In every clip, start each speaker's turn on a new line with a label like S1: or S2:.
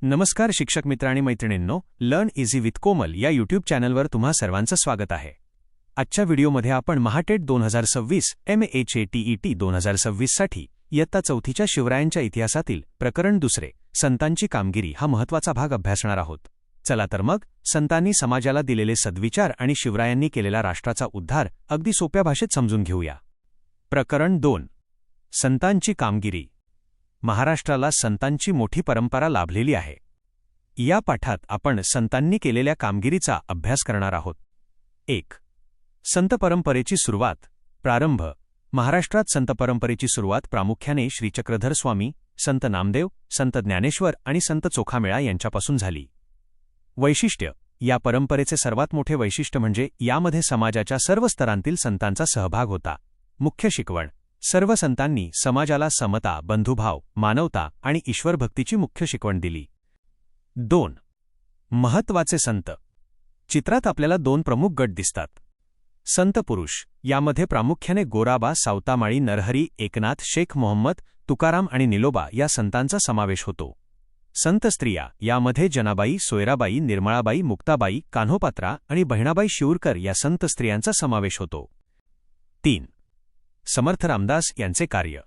S1: नमस्कार शिक्षक मित्र आणि मैत्रिणींनो, लर्न इझी विथ कोमल या यूट्यूब चॅनलवर तुम्हा सर्वांचं स्वागत आहे। आजच्या व्हिडिओमध्ये आपण महाटेट 2026 MHATET 2026 साठी इयत्ता चौथीच्या शिवरायांच्या इतिहासातील प्रकरण दुसरे संतांची कामगिरी हा महत्त्वाचा भाग अभ्यासणार आहोत। चला तर मग संतांनी समाजाला दिलेले सद्विचार आणि शिवरायांनी केलेला राष्ट्राचा उद्धार अगदी सोप्या भाषेत समजून घेऊया। प्रकरण 2 संतांची कामगिरी। महाराष्ट्राला संतांची मोठी परंपरा लाभलेली आहे। या पाठात आपण संतांनी केलेल्या कामगिरीचा अभ्यास करणार आहोत। 1. संत परंपरेची सुरुवात प्रारंभ। महाराष्ट्रात संत परंपरेची सुरुवात प्रामुख्याने श्री चक्रधर स्वामी, संत नामदेव, संत ज्ञानेश्वर आणि संत चोखामेळा यांच्यापासून झाली। वैशिष्ट्य या परंपरेचे सर्वात मोठे वैशिष्ट्य म्हणजे यामध्ये समाजाच्या सर्व स्तरांतील संतांचा सहभाग होता। मुख्य शिकवण सर्व संतांनी समाजाला समता, बंधुभाव, मानवता आणि ईश्वरभक्तीची मुख्य शिकवण दिली। 2. महत्त्वाचे संत। चित्रात आपल्याला 2 प्रमुख गट दिसतात। संत पुरुष यामध्ये प्रामुख्याने गोराबा, सावतामाळी, नरहरी, एकनाथ, शेख मोहम्मद, तुकाराम आणि निलोबा या संतांचा समावेश होतो। संत स्त्रिया यामध्ये जनाबाई, सोयराबाई, निर्मळाबाई, मुक्ताबाई, कान्होपात्रा आणि बहिणाबाई शिऊरकर या संत स्त्रियांचा समावेश होतो। 3. समर्थ रामदास यांचे कार्य।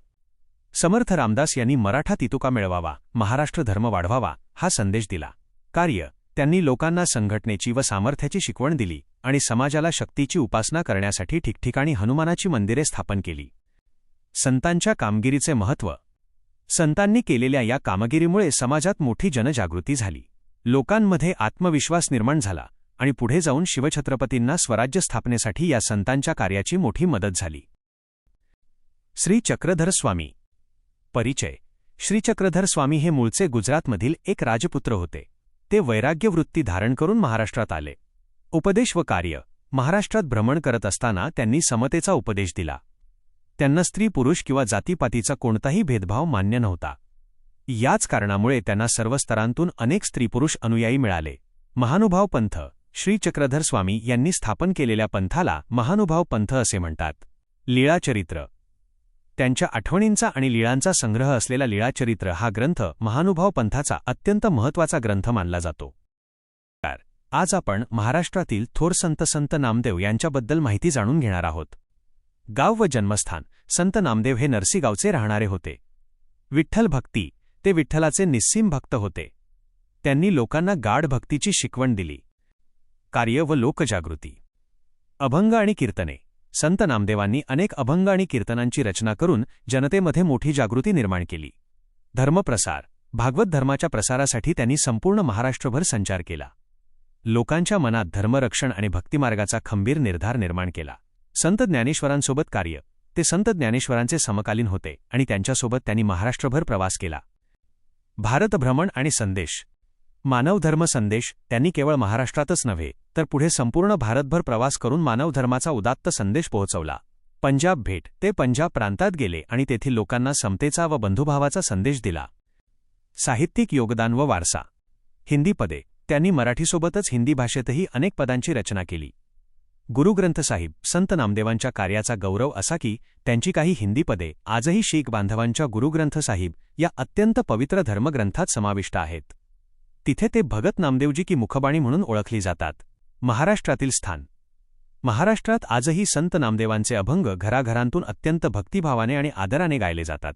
S1: समर्थ रामदास यांनी मराठा तितुका मिळवावा, महाराष्ट्र धर्म वाढवावा हा संदेश दिला। कार्य त्यांनी लोकांना संघटनेची व सामर्थ्याची शिकवण दिली आणि समाजाला शक्तीची उपासना करण्यासाठी ठिकठिकाणी हनुमानाची मंदिरे स्थापन केली। संतांच्या कामगिरीचे महत्त्व। संतांनी केलेल्या या कामगिरीमुळे समाजात मोठी जनजागृती झाली। लोकांमध्ये आत्मविश्वास निर्माण झाला आणि पुढे जाऊन शिवछत्रपतींना स्वराज्य स्थापनेसाठी या संतांच्या कार्याची मोठी मदत झाली। श्री चक्रधर स्वामी। परिचय श्री चक्रधर स्वामी हे मूळचे गुजरातमधील एक राजपुत्र होते। ते वैराग्य वृत्ती धारण करून महाराष्ट्रात आले। उपदेश व कार्य महाराष्ट्रात भ्रमण करत असताना त्यांनी समतेचा उपदेश दिला। त्यांना स्त्री पुरुष किंवा जातीपातीचा कोणताही भेदभाव मान्य नव्हता। याच कारणामुळे त्यांना सर्व स्तरांतून अनेक स्त्रीपुरुष अनुयायी मिळाले। महानुभाव पंथ श्री चक्रधर स्वामी यांनी स्थापन केलेल्या पंथाला महानुभाव पंथ असे म्हणतात। लीळाचरित्र त्यांच्या आठवणींचा आणि लीळांचा संग्रह असलेला लीळाचरित्र हा ग्रंथ महानुभाव पंथाचा अत्यंत महत्त्वाचा ग्रंथ मानला जातो। आज आपण महाराष्ट्रातील थोर संत नामदेव यांच्याबद्दल माहिती जाणून घेणार आहोत। गाव व जन्मस्थान संत नामदेव हे नरसी गावचे राहणारे होते। विठ्ठल भक्ती ते विठ्ठलाचे निस्सीम भक्त होते। त्यांनी लोकांना गाढ भक्तीची शिकवण दिली। कार्य व लोकजागृती अभंग आणि कीर्तने संत नामदेवांनी अनेक अभंग आणि कीर्तनांची रचना करून जनतेमध्ये मोठी जागृती निर्माण केली। धर्मप्रसार भागवत धर्माच्या प्रसारासाठी त्यांनी संपूर्ण महाराष्ट्रभर संचार केला। लोकांच्या मनात धर्मरक्षण आणि भक्तिमार्गाचा खंबीर निर्धार निर्माण केला। संत ज्ञानेश्वरांसोबत कार्य ते संत ज्ञानेश्वरांचे समकालीन होते आणि त्यांच्यासोबत त्यांनी महाराष्ट्रभर प्रवास केला। भारत भ्रमण आणि संदेश मानवधर्म संदेश त्यांनी केवळ महाराष्ट्रातच नव्हे तर पुढे संपूर्ण भारतभर प्रवास करून मानवधर्माचा उदात्त संदेश पोहोचवला। पंजाब भेट ते पंजाब प्रांतात गेले आणि तेथील लोकांना समतेचा व बंधुभावाचा संदेश दिला। साहित्यिक योगदान व वारसा हिंदी पदे त्यांनी मराठीसोबतच हिंदी भाषेतही अनेक पदांची रचना केली। गुरुग्रंथ साहिब संत नामदेवांच्या कार्याचा गौरव असा की त्यांची काही हिंदी पदे आजही शीख बांधवांच्या गुरुग्रंथ साहिब या अत्यंत पवित्र धर्मग्रंथात समाविष्ट आहेत। तिथे ते भगत नामदेवजी की मुखबाणी म्हणून ओळखली जातात। महाराष्ट्रातील स्थान महाराष्ट्रात आजही संत नामदेवांचे अभंग घराघरांतून अत्यंत भक्तिभावाने आणि आदराने गायले जातात।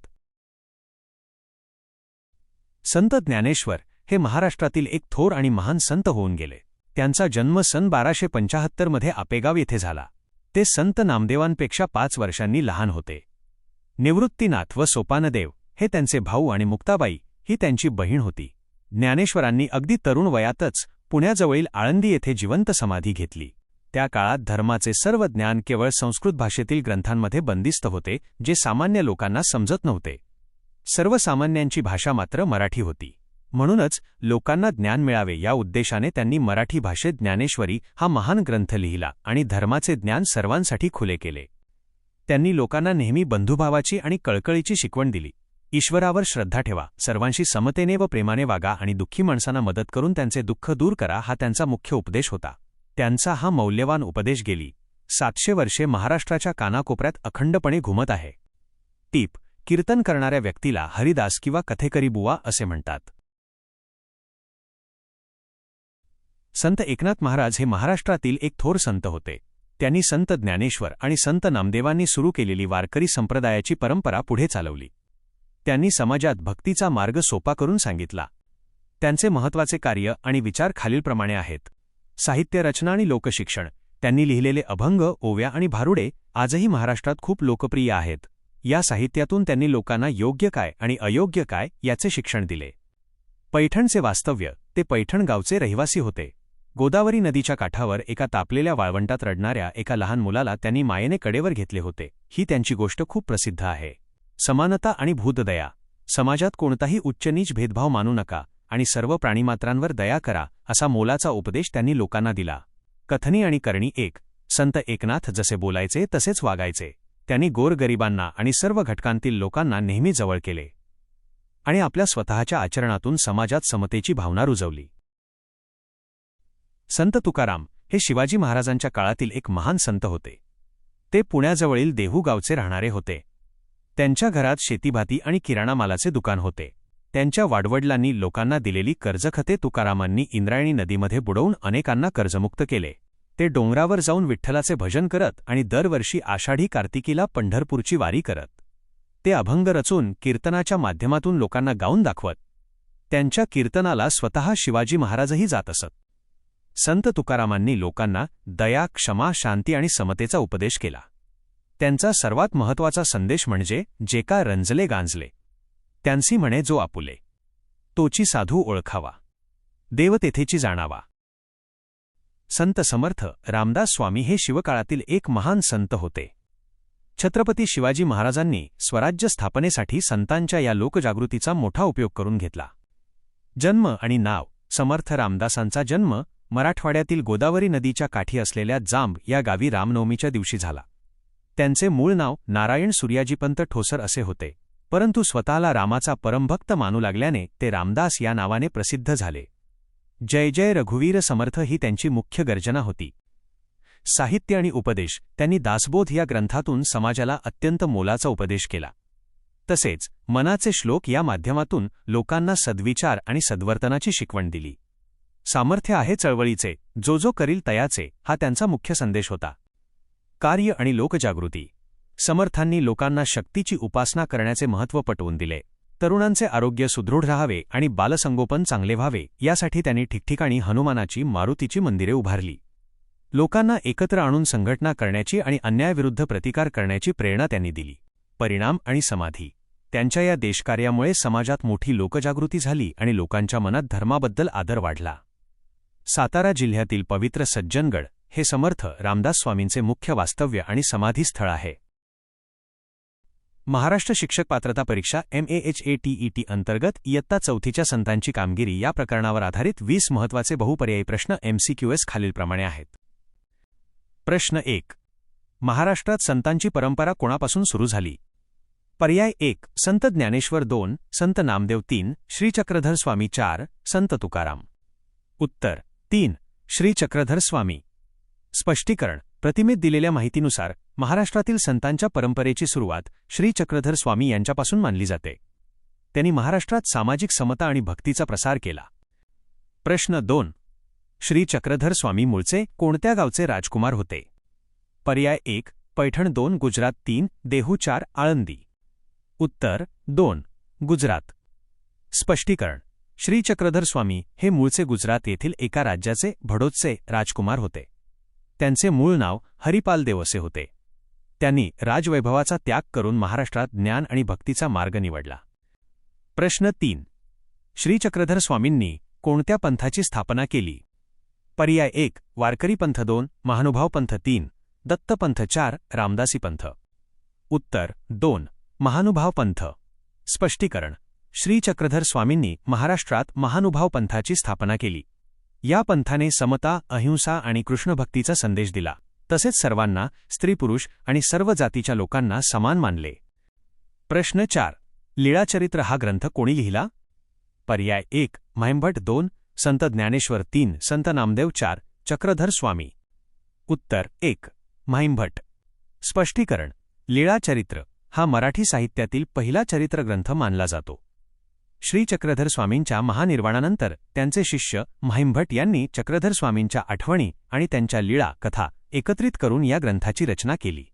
S1: संत ज्ञानेश्वर हे महाराष्ट्रातील एक थोर आणि महान संत होऊन गेले। त्यांचा जन्म सन 1275 मध्ये आपेगाव येथे झाला। ते संत नामदेवांपेक्षा 5 वर्षांनी लहान होते। निवृत्तीनाथ व सोपानदेव हे त्यांचे भाऊ आणि मुक्ताबाई ही त्यांची बहीण होती। ज्ञानेश्वरांनी अगदी तरुण वयातच पुण्याजवळील आळंदी येथे जिवंत समाधी घेतली। त्या काळात धर्माचे सर्व ज्ञान केवळ संस्कृत भाषेतील ग्रंथांमध्ये बंदिस्त होते, जे सामान्य लोकांना समजत नव्हते। सर्वसामान्यांची भाषा मात्र मराठी होती। म्हणूनच लोकांना ज्ञान मिळावे या उद्देशाने त्यांनी मराठी भाषेत ज्ञानेश्वरी हा महान ग्रंथ लिहिला आणि धर्माचे ज्ञान सर्वांसाठी खुले केले। त्यांनी लोकांना नेहमी बंधुभावाची आणि कळकळीची शिकवण दिली। ईश्वरावर श्रद्धा ठेवा, सर्वांशी समतेने व प्रेमाने वागा आणि दुःखी माणसांना मदत करून त्यांचे दुःख दूर करा हा त्यांचा मुख्य उपदेश होता। त्यांचा हा मौल्यवान उपदेश गेली 700 वर्षे महाराष्ट्राच्या कानाकोपऱ्यात अखंडपणे घुमत आहे। टीप कीर्तन करणाऱ्या व्यक्तीला हरिदास किंवा कथेकरी बुवा असे म्हणतात। संत एकनाथ महाराज हे महाराष्ट्रातील एक थोर संत होते. त्यांनी संत ज्ञानेश्वर आणि संत नामदेवांनी सुरू केलेली वारकरी संप्रदायाची परंपरा पुढे चालवली. त्यांनी समाजात भक्तीचा मार्ग सोपा करून सांगितला. त्यांचे महत्त्वाचे कार्य आणि विचार खालीलप्रमाणे आहेत. साहित्य रचना आणि लोकशिक्षण. त्यांनी लिहिलेले अभंग, ओव्या आणि भारुडे आजही महाराष्ट्रात खूप लोकप्रिय आहेत. या साहित्यातून त्यांनी लोकांना योग्य काय आणि अयोग्य काय याचे शिक्षण दिले. पैठणचे वास्तव्य. ते पैठण गावचे रहिवासी होते. गोदावरी नदीच्या काठावर एका तापलेल्या वाळवंटात रडणाऱ्या एका लहान मुलाला त्यांनी मायेने कडेवर घेतले होते. ही त्यांची गोष्ट खूप प्रसिद्ध आहे. समानता आणि भूतदया. समाजात कोणताही उच्चनीच भेदभाव मानू नका आणि सर्व प्राणीमात्रांवर दया करा असा मोलाचा उपदेश त्यांनी लोकांना दिला. कथनी आणि करणी एक. संत एकनाथ जसे बोलायचे तसेच वागायचे. त्यांनी गोरगरिबांना आणि सर्व घटकांतील लोकांना नेहमी जवळ केले आणि आपल्या स्वतःच्या आचरणातून समाजात समतेची भावना रुजवली. संत तुकाराम हे शिवाजी महाराजांच्या काळातील एक महान संत होते. ते पुण्याजवळील देहू गावचे राहणारे होते. त्यांच्या घरात शेतीभाती आणि किराणा मालाचे दुकान होते. त्यांच्या वाडवडिलांनी लोकांना दिलेली कर्जखते तुकारामांनी इंद्रायणी नदीमध्ये बुडवून अनेकांना कर्जमुक्त केले. ते डोंगरावर जाऊन विठ्ठलाचे भजन करत आणि दरवर्षी आषाढी कार्तिकीला पंढरपूरची वारी करत. ते अभंग रचून कीर्तनाच्या माध्यमातून लोकांना गाऊन दाखवत. त्यांच्या कीर्तनाला स्वतः शिवाजी महाराजही जात असत. संत तुकारामांनी लोकांना दया, क्षमा, शांती आणि समतेचा उपदेश केला. त्यांचा सर्वात महत्त्वाचा संदेश म्हणजे जे का रंजले गांजले त्यांसी म्हणे जो आपुले, तोची साधू ओळखावा, देव तेथेची जाणावा. संत समर्थ रामदास स्वामी हे शिवकाळातील एक महान संत होते. छत्रपती शिवाजी महाराजांनी स्वराज्य स्थापनेसाठी संतांच्या या लोकजागृतीचा मोठा उपयोग करून घेतला. जन्म आणि नाव. समर्थ रामदासांचा जन्म मराठवाड्यातील गोदावरी नदीच्या काठी असलेल्या जांब या गावी रामनवमीच्या दिवशी झाला. त्यांचे मूळ नाव नारायण सूर्याजीपंत ठोसर असे होते, परंतु स्वतःला रामाचा परमभक्त मानू लागल्याने ते रामदास या नावाने प्रसिद्ध झाले. जय जय रघुवीर समर्थ ही त्यांची मुख्य गर्जना होती. साहित्य आणि उपदेश. त्यांनी दासबोध या ग्रंथातून समाजाला अत्यंत मोलाचा उपदेश केला. तसेच मनाचे श्लोक या माध्यमातून लोकांना सद्विचार आणि सद्वर्तनाची शिकवण दिली. सामर्थ्य आहे चळवळीचे, जो जो करील तयाचे हा त्यांचा मुख्य संदेश होता. कार्य आणि लोकजागृती. समर्थांनी लोकांना शक्तीची उपासना करण्याचे महत्त्व पटवून दिले. तरुणांचे आरोग्य सुदृढ राहावे आणि बालसंगोपन चांगले व्हावे यासाठी त्यांनी ठिकठिकाणी हनुमानाची, मारुतीची मंदिरे उभारली. लोकांना एकत्र आणून संघटना करण्याची आणि अन्यायाविरुद्ध प्रतिकार करण्याची प्रेरणा त्यांनी दिली. परिणाम आणि समाधी. त्यांच्या या देशकार्यामुळे समाजात मोठी लोकजागृती झाली आणि लोकांच्या मनात धर्माबद्दल आदर वाढला. सातारा जिल्ह्यातील पवित्र सज्जनगड हे समर्थ रामदास स्वामींचे मुख्य वास्तव्य आणि समाधीस्थळ आहे. महाराष्ट्र शिक्षक पात्रता परीक्षा MAHATET अंतर्गत इयत्ता 4थीच्या संतांची कामगिरी या प्रकरणावर आधारित 20 महत्त्वाचे बहुपर्यायी प्रश्न MCQs खालीलप्रमाणे आहेत. प्रश्न 1. महाराष्ट्रात संतांची परंपरा कोणापासून सुरू झाली? पर्याय 1. संत ज्ञानेश्वर 2, संत नामदेव 3, श्री चक्रधर स्वामी 4, संत तुकाराम. उत्तर 3. श्री चक्रधर स्वामी. स्पष्टीकरण. प्रतिमेत दिलेल्या माहितीनुसार महाराष्ट्रातील संतांच्या परंपरेची सुरुवात श्री चक्रधर स्वामी यांच्यापासून मानली जाते. त्यांनी महाराष्ट्रात सामाजिक समता आणि भक्तीचा प्रसार केला. प्रश्न 2. श्री चक्रधर स्वामी मूळचे कोणत्या गावचे राजकुमार होते? पर्याय 1. पैठण 2, गुजरात 3, देहू 4, आळंदी. उत्तर 2. गुजरात. स्पष्टीकरण. श्री चक्रधर स्वामी हे मूळचे गुजरात येथील एका राज्याचे भडोदचे राजकुमार होते. त्यांचे मूळ नाव हरिपालदेव असे होते. त्यांनी राजवैभवाचा त्याग करून महाराष्ट्रात ज्ञान आणि भक्तीचा मार्ग निवडला. प्रश्न 3. श्री चक्रधर स्वामींनी कोणत्या पंथाची स्थापना केली? पर्याय 1. वारकरी पंथ 2, महानुभाव पंथ 3, दत्त पंथ 4, रामदासी पंथ. उत्तर 2. महानुभाव पंथ. स्पष्टीकरण. श्री चक्रधर स्वामींनी महाराष्ट्रात महानुभाव पंथाची स्थापना केली. या पंथाने समता, अहिंसा आणि कृष्णभक्तीचा संदेश दिला. तसेच सर्वांना, स्त्री पुरुष आणि सर्व जातीच्या लोकांना समान मानले. प्रश्न 4. लीळाचरित्र हा ग्रंथ कोणी लिहिला? पर्याय 1. म्हाइंभट 2, संत ज्ञानेश्वर 3, संत नामदेव 4, चक्रधर स्वामी. उत्तर 1. म्हाइंभट. स्पष्टीकरण. लीळाचरित्र हा मराठी साहित्यातील पहिला चरित्रग्रंथ मानला जातो. श्री चक्रधर स्वामींच्या महानिर्वाणानंतर त्यांचे शिष्य महिमभट यांनी चक्रधर स्वामींच्या आठवणी आणि त्यांच्या लीळा कथा एकत्रित करून या ग्रंथाची रचना केली.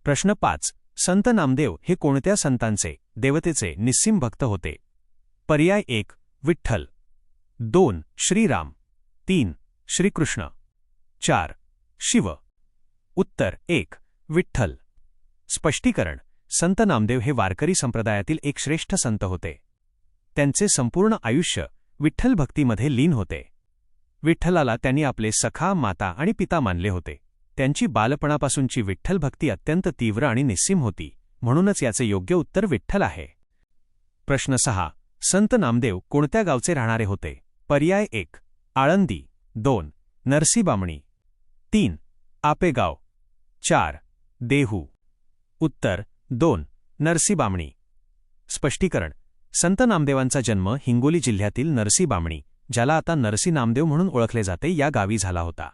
S1: प्रश्न 5. संत नामदेव हे कोणत्या संतांचे, देवतेचे निस्सीम भक्त होते? पर्याय 1. विठ्ठल, 2. श्रीराम, 3. श्रीकृष्ण, 4. शिव. उत्तर 1. विठ्ठल. स्पष्टीकरण: संत नामदेव हे वारकरी संप्रदायातील एक श्रेष्ठ संत होते. त्यांचे संपूर्ण आयुष्य विठ्ठल भक्तीमध्ये लीन होते. विठ्ठलाला त्यांनी आपले सखा, माता आणि पिता मानले होते. त्यांची बालपणापासूनची विठ्ठल भक्ती अत्यंत तीव्र आणि निस्सीम होती, म्हणूनच याचे योग्य उत्तर विठ्ठल आहे. प्रश्न 6. संत नामदेव कोणत्या गावचे राहणारे होते? पर्याय 1. आळंदी, 2. नरसीबामणी, 3. आपेगाव, 4. देहू. उत्तर 2. नरसीबामणी. स्पष्टीकरण: संत नामदेवांचा जन्म हिंगोली जिल्ह्यातील नरसीबामणी, ज्याला आता नरसी नामदेव म्हणून ओळखले जाते, या गावी झाला होता.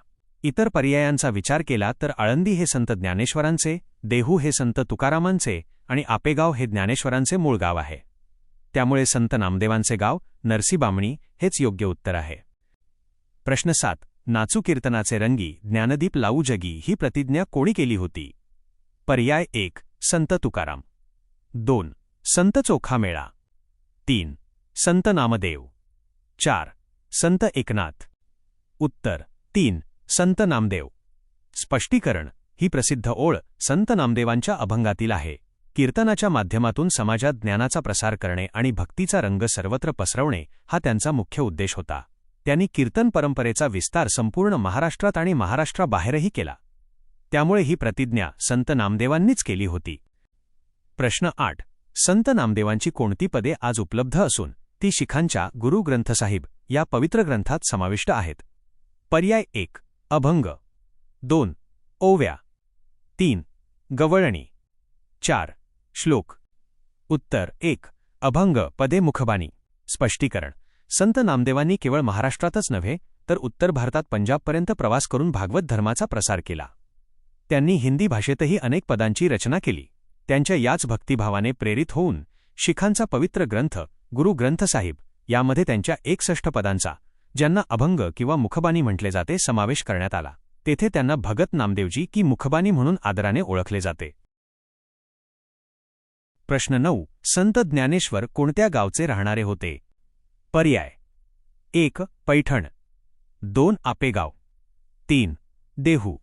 S1: इतर पर्यायांचा विचार केला तर आळंदी हे संत ज्ञानेश्वरांचे, देहू हे संत तुकारामांचे आणि आपेगाव हे ज्ञानेश्वरांचे मूळ गाव आहे. त्यामुळे संत नामदेवांचे गाव नरसीबामणी हेच योग्य उत्तर आहे. प्रश्न 7. नाचू कीर्तनाचे रंगी, ज्ञानदीप लावू जगी ही प्रतिज्ञा कोणी केली होती? पर्याय 1. संत तुकाराम, 2. संत चोखामेळा, 3. संत नामदेव, 4. संत एकनाथ. उत्तर 3. संत नामदेव. स्पष्टीकरण: ही प्रसिद्ध ओळ संत नामदेवांच्या अभंगातील आहे. कीर्तनाच्या माध्यमातून समाजात ज्ञानाचा प्रसार करणे आणि भक्तीचा रंग सर्वत्र पसरवणे हा त्यांचा मुख्य उद्देश होता. त्यांनी कीर्तन परंपरेचा विस्तार संपूर्ण महाराष्ट्रात आणि महाराष्ट्राबाहेरही केला. त्यामुळे ही प्रतिज्ञा संत नामदेवांनीच केली होती. प्रश्न 8. संत नामदेवांची कोणती पदे आज उपलब्ध असून ती शिखांच्या गुरु ग्रंथसाहिब या पवित्र ग्रंथात समाविष्ट आहेत? पर्याय 1. अभंग, 2. ओव्या, 3. गवळणी, 4. श्लोक. उत्तर 1. अभंग पदे मुखबानी. स्पष्टीकरण: संत नामदेवांनी केवळ महाराष्ट्रातच नव्हे तर उत्तर भारतात पंजाबपर्यंत प्रवास करून भागवत धर्माचा प्रसार केला. त्यांनी हिंदी भाषेतही अनेक पदांची रचना केली. त्यांच्या याच भक्तिभावाने प्रेरित होऊन शिखांचा पवित्र ग्रंथ गुरु ग्रंथसाहिब यामध्ये त्यांच्या 61 पदांचा, ज्यांना अभंग किंवा मुखबानी म्हटले जाते, समावेश करण्यात आला. तेथे त्यांना भगत नामदेवजी की मुखबानी म्हणून आदराने ओळखले जाते. प्रश्न 9. संत ज्ञानेश्वर कोणत्या गावचे राहणारे होते? पर्याय 1. पैठण, 2. आपेगाव, 3. देहू,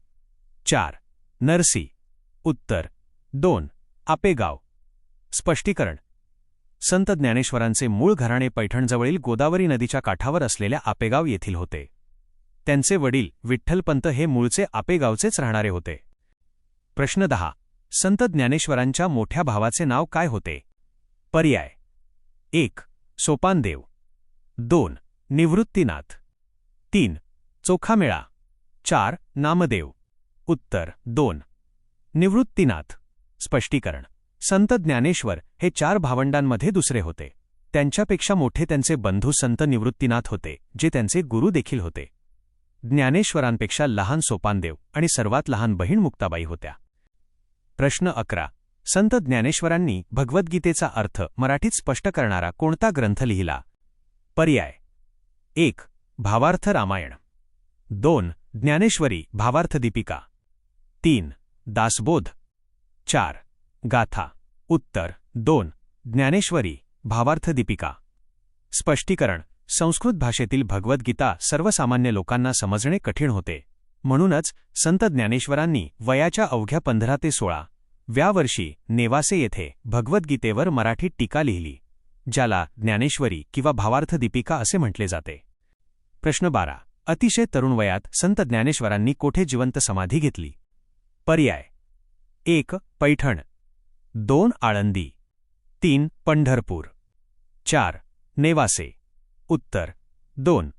S1: 4. नरसी. उत्तर 2. आपेगाव. स्पष्टीकरण: संत ज्ञानेश्वरांचे मूळ घराणे पैठणजवळील गोदावरी नदीच्या काठावर असलेल्या आपेगाव येथील होते. त्यांचे वडील विठ्ठलपंत हे मूळचे आपेगावचेच राहणारे होते. प्रश्न 10. संत ज्ञानेश्वरांच्या मोठ्या भावाचे नाव काय होते? पर्याय 1. सोपानदेव, 2. निवृत्तीनाथ, 3. चोखामेळा, 4. नामदेव. उत्तर 2. निवृत्तीनाथ. स्पष्टीकरण: संत ज्ञानेश्वर हे 4 भावंडांमध्ये दुसरे होते. त्यांच्यापेक्षा मोठे त्यांचे बंधू संत निवृत्तीनाथ होते, जे त्यांचे गुरु देखील होते. ज्ञानेश्वरांपेक्षा लहान सोपानदेव आणि सर्वात लहान बहीण मुक्ताबाई होत्या. प्रश्न 11. संत ज्ञानेश्वरांनी भगवद्गीतेचा अर्थ मराठीत स्पष्ट करणारा कोणता ग्रंथ लिहिला? पर्याय 1. भावार्थ रामायण, 2. ज्ञानेश्वरी भावार्थ दीपिका, 3. दासबोध, 4. गाथा. उत्तर 2. ज्ञानेश्वरी भावार्थ दीपिका. स्पष्टीकरण: संस्कृत भाषेतील भगवद्गीता सर्वसामान्य लोकांना समजणे कठीण होते. म्हणूनच संत ज्ञानेश्वरांनी वयाच्या अवघ्या 15 ते 16 व्या वर्षी नेवासे येथे भगवद्गीतेवर मराठीत टीका लिहिली, ज्याला ज्ञानेश्वरी किंवा भावार्थ दीपिका असे म्हटले जाते. प्रश्न 12. अतिशय तरुण वयात संत ज्ञानेश्वरांनी कोठे जिवंत समाधी घेतली? पर्याय 1. पैठण, 2. आळंदी, 3. पंढरपूर, 4. नेवासे. उत्तर 2.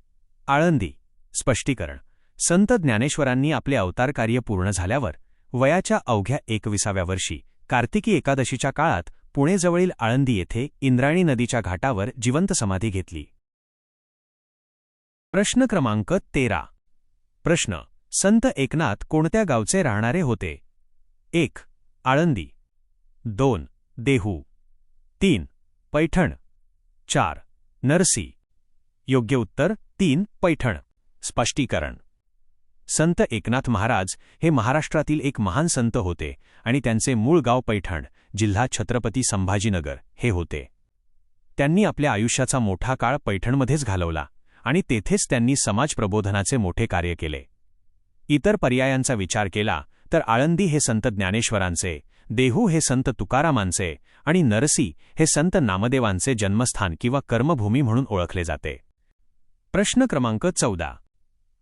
S1: आळंदी. स्पष्टीकरण: संत ज्ञानेश्वरांनी आपले अवतार कार्य पूर्ण झाल्यावर वयाच्या अवघ्या 21व्या वर्षी कार्तिकी एकादशीच्या काळात पुणेजवळील आळंदी येथे इंद्रायणी नदीच्या घाटावर जिवंत समाधी घेतली. प्रश्न क्रमांक 13. प्रश्न: संत एकनाथ कोणत्या गावचे राहणारे होते? 1. आळंदी, 2. देहू, 3. पैठण. 4. नरसी. योग्य उत्तर 3. पैठण. स्पष्टीकरण. संत एकनाथ महाराज हे महाराष्ट्रातील एक महान संत होते आणि त्यांचे मूळ गाव पैठण, जिल्हा छत्रपती संभाजीनगर हे होते. त्यांनी आपल्या आयुष्याचा मोठा काळ पैठणमध्येच घालवला आणि तेथेच त्यांनी समाज प्रबोधनाचे मोठे कार्य केले. इतर पर्यायांचा विचार केला तर आळंदी हे संत ज्ञानेश्वरांचे, देहू हे संत तुकारामांचे आणि नरसी हे संत नामदेवांचे जन्मस्थान किंवा कर्मभूमी म्हणून ओळखले जाते. प्रश्न क्रमांक 14.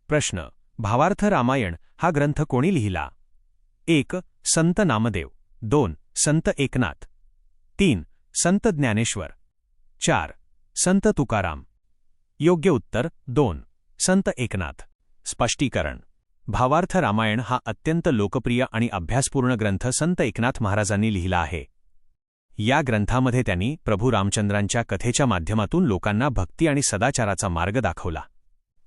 S1: प्रश्न. भावार्थ रामायण हा ग्रंथ कोणी लिहिला? 1. संत नामदेव. 2. संत एकनाथ. 3. संत ज्ञानेश्वर. 4. संत तुकाराम. योग्य उत्तर 2. संत एकनाथ. स्पष्टीकरण. भावार्थ रामायण हा अत्यंत लोकप्रिय आणि अभ्यासपूर्ण ग्रंथ संत एकनाथ महाराजांनी लिहिला आहे. या ग्रंथामध्ये त्यांनी प्रभू रामचंद्रांच्या कथेच्या माध्यमातून लोकांना भक्ती आणि सदाचाराचा मार्ग दाखवला.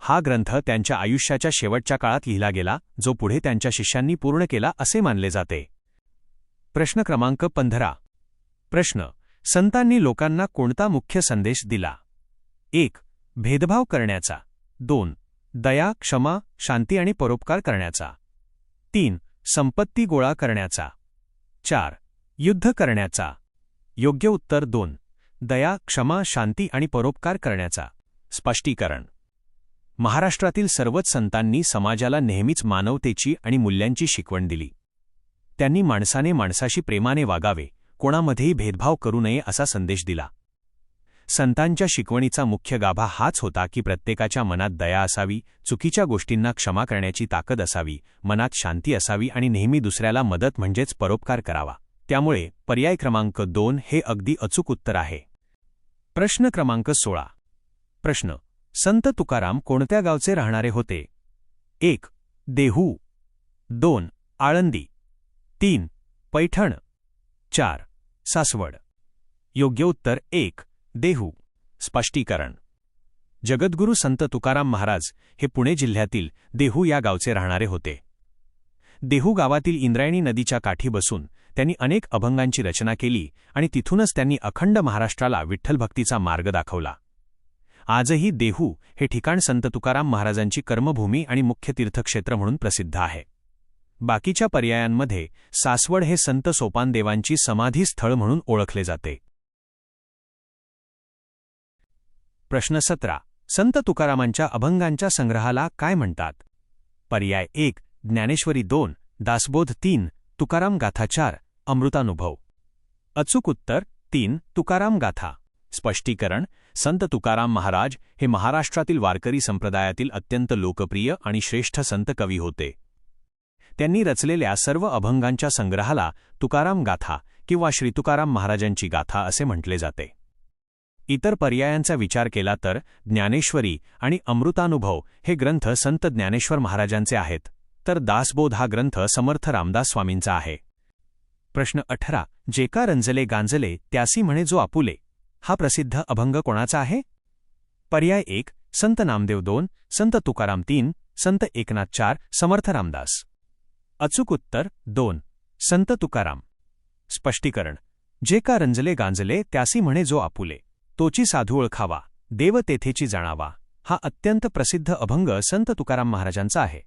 S1: हा ग्रंथ त्यांच्या आयुष्याच्या शेवटच्या काळात लिहिला गेला, जो पुढे त्यांच्या शिष्यांनी पूर्ण केला असे मानले जाते. प्रश्न क्रमांक 15. प्रश्न. संतांनी लोकांना कोणता मुख्य संदेश दिला? 1. भेदभाव करण्याचा. 2. दया, क्षमा, शांती आणि परोपकार करण्याचा. 3. संपत्ती गोळा करण्याचा. 4. युद्ध करण्याचा. योग्य उत्तर 2. दया, क्षमा, शांती आणि परोपकार करण्याचा. स्पष्टीकरण. महाराष्ट्रातील सर्वच संतांनी समाजाला नेहमीच मानवतेची आणि मूल्यांची शिकवण दिली. त्यांनी माणसाने माणसाशी प्रेमाने वागावे, कोणामध्येही भेदभाव करू नये असा संदेश दिला. संतांच्या शिकवणीचा मुख्य गाभा हाच होता की प्रत्येकाच्या मनात दया असावी, चुकीच्या गोष्टींना क्षमा करण्याची ताकद असावी, मनात शांती असावी आणि नेहमी दुसऱ्याला मदत म्हणजेच परोपकार करावा. त्यामुळे पर्याय क्रमांक 2 हे अगदी अचूक उत्तर आहे. प्रश्न क्रमांक 16. प्रश्न. संत तुकाराम कोणत्या गावचे राहणारे होते? 1. देहू. 2. आळंदी. 3. पैठण. 4. सासवड. योग्य उत्तर 1. देहू. स्पष्टीकरण. जगद्गुरू संत तुकाराम महाराज हे पुणे जिल्ह्यातील देहू या गावचे राहणारे होते. देहू गावातील इंद्रायणी नदीच्या काठी बसून त्यांनी अनेक अभंगांची रचना केली आणि तिथूनच त्यांनी अखंड महाराष्ट्राला विठ्ठलभक्तीचा मार्ग दाखवला. आजही देहू हे ठिकाण संत तुकाराम महाराजांची कर्मभूमी आणि मुख्य तीर्थक्षेत्र म्हणून प्रसिद्ध आहे. बाकीच्या पर्यायांमध्ये सासवड हे संत सोपानदेवांची समाधी स्थळ म्हणून ओळखले जाते. प्रश्न 17. संत तुकारामांच्या अभंगांच्या संग्रहाला काय म्हणतात? पर्याय 1. ज्ञानेश्वरी. 2. दासबोध. 3. तुकाराम गाथा. 4. अमृतानुभव. अचूक उत्तर 3. तुकाराम गाथा. स्पष्टीकरण. संत तुकाराम महाराज हे महाराष्ट्रातील वारकरी संप्रदायातील अत्यंत लोकप्रिय आणि श्रेष्ठ संत कवी होते. त्यांनी रचलेल्या सर्व अभंगांच्या संग्रहाला तुकाराम गाथा किंवा श्री तुकाराम महाराजांची गाथा असे म्हटले जाते. इतर पर्यायांचा विचार केला तर ज्ञानेश्वरी आणि अमृतानुभव हे ग्रंथ संत ज्ञानेश्वर महाराजांचे आहेत, तर दासबोध हा ग्रंथ समर्थ रामदास स्वामींचा आहे. प्रश्न 18. जेका रंजले गांजले त्यासी म्हणे जो आपुले हा प्रसिद्ध अभंग कोणाचा आहे? पर्याय 1. संत नामदेव. 2. संत तुकाराम. 3. संत एकनाथ. 4. समर्थ रामदास. अचूक उत्तर 2. संत तुकाराम. स्पष्टीकरण. जेका रंजले गांजले त्यासी म्हणे जो आपुले तोची साधू ओळखावा, देव तेथेची जाणावा हा अत्यंत प्रसिद्ध अभंग संत तुकाराम महाराजांचा आहे.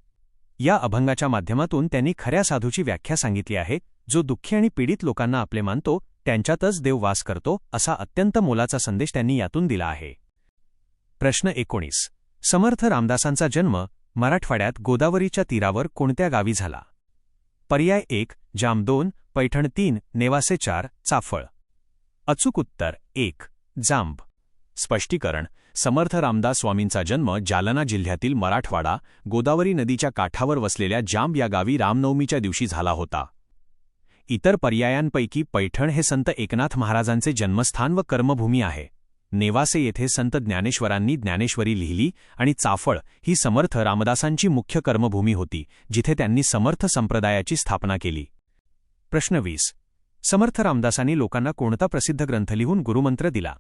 S1: या अभंगाच्या माध्यमातून त्यांनी खऱ्या साधूची व्याख्या सांगितली आहे, जो दुःखी आणि पीडित लोकांना आपले मानतो, त्यांच्यातच देव वास करतो असा अत्यंत मोलाचा संदेश त्यांनी यातून दिला आहे. प्रश्न 19. समर्थ रामदासांचा जन्म मराठवाड्यात गोदावरीच्या तीरावर कोणत्या गावी झाला? पर्याय 1. जाम. 2. पैठण. 3. नेवासे. 4. चाफळ. अचूक उत्तर 1. जांब. स्पष्टीकरण. समर्थ रामदास स्वामींचा जन्म जालना जिल्ह्यातील मराठवाडा गोदावरी नदीच्या काठावर वसलेल्या जांब या गावी रामनवमीच्या दिवशी झाला होता. इतर पर्यायांपैकी पैठण हे संत एकनाथ महाराजांचे जन्मस्थान व कर्मभूमी आहे. नेवासे येथे संत ज्ञानेश्वरांनी ज्ञानेश्वरी लिहिली आणि चाफळ ही समर्थ रामदासांची मुख्य कर्मभूमी होती, जिथे त्यांनी समर्थ संप्रदायाची स्थापना केली. प्रश्न 20. समर्थ रामदासांनी लोकांना कोणता प्रसिद्ध ग्रंथ लिहून गुरुमंत्र दिला?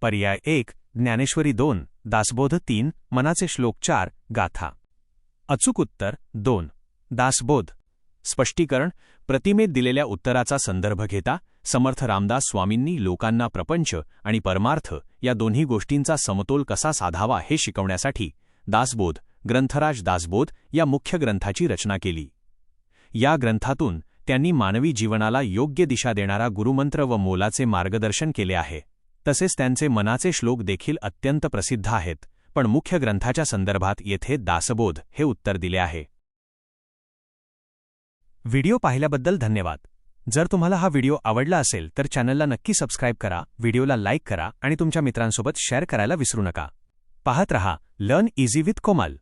S1: पर्याय 1. ज्ञानेश्वरी. 2. दासबोध. 3. मनाचे श्लोक. 4. गाथा. अचूक उत्तर 2. दासबोध. स्पष्टीकरण. प्रतिमेत दिलेल्या उत्तराचा संदर्भ घेता समर्थ रामदास स्वामींनी लोकांना प्रपंच आणि परमार्थ या दोन्ही गोष्टींचा समतोल कसा साधावा हे शिकवण्यासाठी दासबोध, ग्रंथराज दासबोध या मुख्य ग्रंथाची रचना केली. या ग्रंथातून त्यांनी मानवी जीवनाला योग्य दिशा देणारा गुरुमंत्र व मोलाचे मार्गदर्शन केले आहे. तसेच त्यांचे मनाचे श्लोक देखील अत्यंत प्रसिद्ध आहेत, पण मुख्य ग्रंथाच्या संदर्भात येथे दासबोध हे उत्तर दिले आहे. व्हिडिओ पाहिल्याबद्दल धन्यवाद. जर तुम्हाला हा व्हिडिओ आवडला असेल तर चॅनलला नक्की सबस्क्राईब करा, व्हिडिओला लाईक करा आणि तुमच्या मित्रांसोबत शेअर करायला विसरू नका. पाहत रहा लर्न इझी विथ कोमल.